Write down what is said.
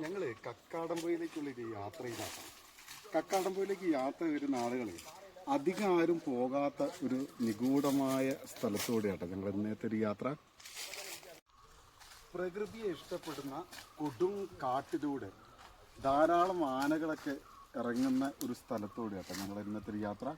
ഞങ്ങൾ കക്കാടംപൊയിലേക്കുള്ളൊരു യാത്രയിലാണ്. കക്കാടംപൊയിലേക്ക് യാത്ര വരുന്ന ആളുകളെ അധികം ആരും പോകാത്ത ഒരു നിഗൂഢമായ സ്ഥലത്തൂടെയാട്ടോ ഞങ്ങൾ ഇന്നത്തെ ഒരു യാത്ര. പ്രകൃതിയെ ഇഷ്ടപ്പെടുന്ന കൊടും കാട്ടിലൂടെ ധാരാളം ആനകളൊക്കെ ഇറങ്ങുന്ന ഒരു സ്ഥലത്തൂടെയാട്ടോ ഞങ്ങൾ ഇന്നത്തെ ഒരു യാത്ര.